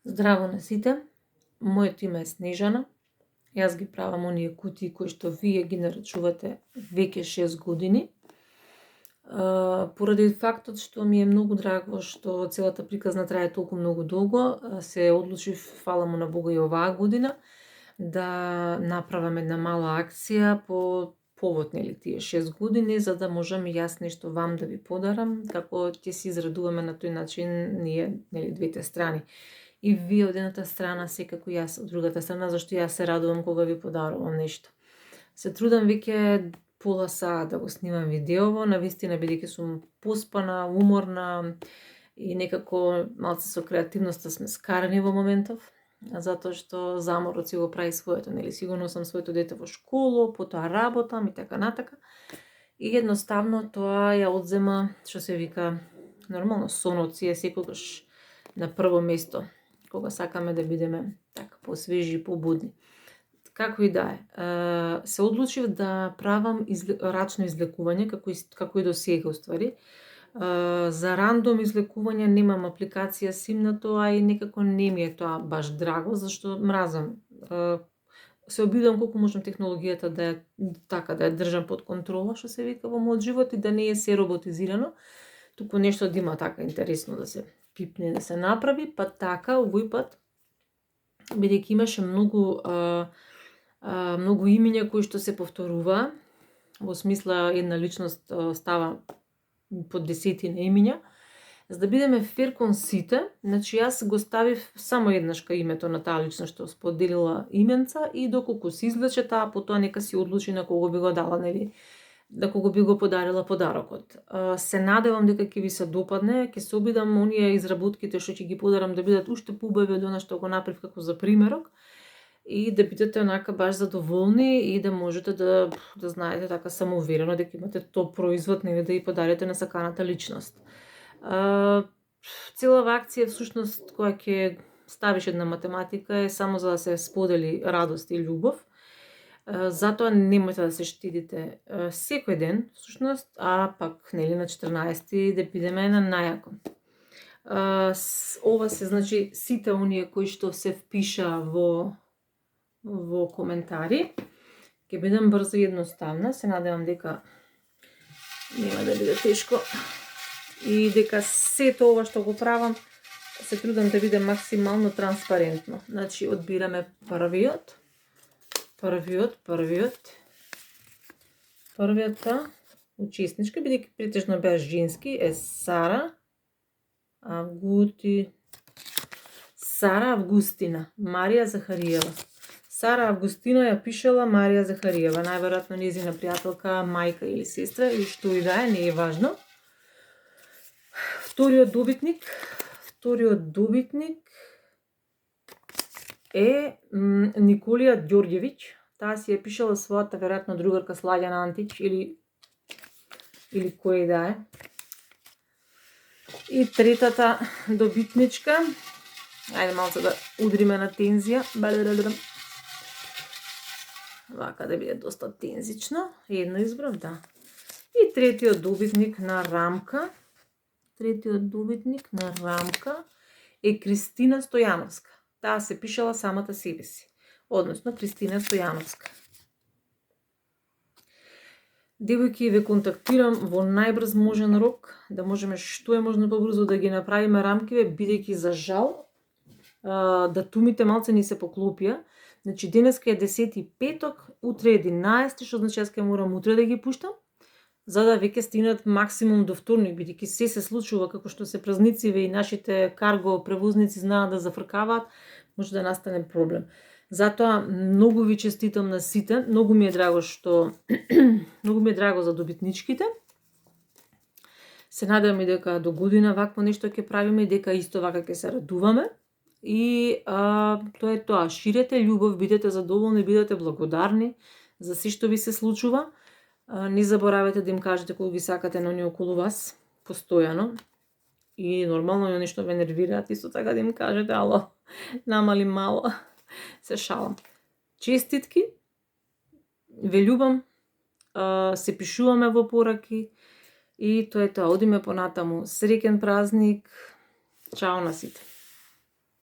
Здраво на сите, моето име е Снежана. Јас ги правам оние кутии кои што вие ги нарачувате веќе 6 години. Поради фактот што ми е многу драго што целата приказна трае толку многу долго, се одлучив, фала му на Бога, и оваа година да направам една мала акција по повод, нели, тие 6 години, за да можам и јас нешто вам да ви подарам, како ќе се израдуваме на тој начин ние, нели, двете страни. И вие од едната страна, секако јас од другата страна, зашто јас се радувам кога ви подарувам нешто. Се трудам веќе пола саат да го снимам видеово, навистина, бидејќи сум поспана, уморна и некако малце со креативноста сме скарани во моментов, затоа што заморот си го прави своето, нели, сигурно сам своето дете во школу, потоа работам и така натака. И едноставно тоа ја одзема, што се вика, нормално, сонот си е секогаш на прво место, кога сакаме да бидеме така посвежи и побудни. Како и да е, се одлучив да правам рачно излекување, како и до сега уствари. За рандом излекување немам апликација сим на тоа и некако не ми е тоа баш драго, зашто мразам. Се обидувам колку можам технологијата да ја држам под контрола, што се вика, во мојот живот, и да не е се роботизирано, туку нешто да има така интересно да се пипне, да се направи, па така овој пат, бидејќи имаше многу имиња кои што се повторуваа, во смисла една личност става по десетина имиња, за да бидеме фер кон сите, значи јас го ставив само еднашка името на таа личност што споделила именца, и доколку се извлече таа, потоа нека си одлучи на кого би го дала, нели, на кого би го подарила подарокот. Се надевам дека ќе ви се допадне, ќе се обидам оние изработките што ќе ги подарам да бидат уште поубави од она што го направив како за примерок, и да бидете онака баш задоволни и да можете да знаете така самоуверено дека имате топ производ, нели, да ја подарите на саканата личност. Целава акција всушност која ќе ставиш една математика е само за да се сподели радост и љубов. Затоа немојте да се штедите секој ден, всушност, а пак, нели, на 14 да бидеме на најако. Ова се, значи, сите оние кои што се впиша во коментари. Ќе бидам брза и едноставна, се надевам дека нема да биде тешко и дека сето ова што го правам се трудам да биде максимално транспарентно. Значи, одбираме првиот учесничка, бидејќи претежно беа женски, е Сара Августина Марија Захариева. Сара Августина ја пишала Марија Захариева, најверојатно нејзина пријателка, мајка или сестра, или што и да е, не е важно. Вториот добитник е Николија Ѓорѓевиќ. Таа си ја пишала својата веројатно другарка Слаѓана Антич или кој и да е. И третата добитничка, ајде малце да удриме на тензија, вака да биде доста тензично, едно избрав, да. И третиот добитник на рамка е Кристина Стојановска. Таа се пишала самата себе си, односно Кристина Стојановска. Девојки, ве контактирам во најбрз можен рок, да можеме што е можно побрзо да ги направиме рамкиве, бидејќи за жал датумите малце ни се поклопија. Значи, денеска е 10 петок, утре е 11, што значи јас ќе морам утре да ги пуштам, за да веќе стигнат максимум до вторник, бидејќи се случува, како што се празнициве и нашите карго превозници знаат да зафркаваат, може да настане проблем. Затоа многу ви честитам на сите, многу ми е драго за добитничките. Се надевам и дека до година вакво нешто ќе правиме и дека исто вака ќе се радуваме. И тоа е тоа. Ширете љубов, бидете задоволни, бидете благодарни за се што ви се случува. Не заборавајте да им кажете кога ги сакате на оние околу вас, постојано. И нормално е нешто ве нервираат, исто така да им кажете, ало, намали мало. Се шалам. Честитки, ве љубам, се пишуваме во пораки и тоа е тоа. Одиме понатаму. Среќен празник. Чао на сите.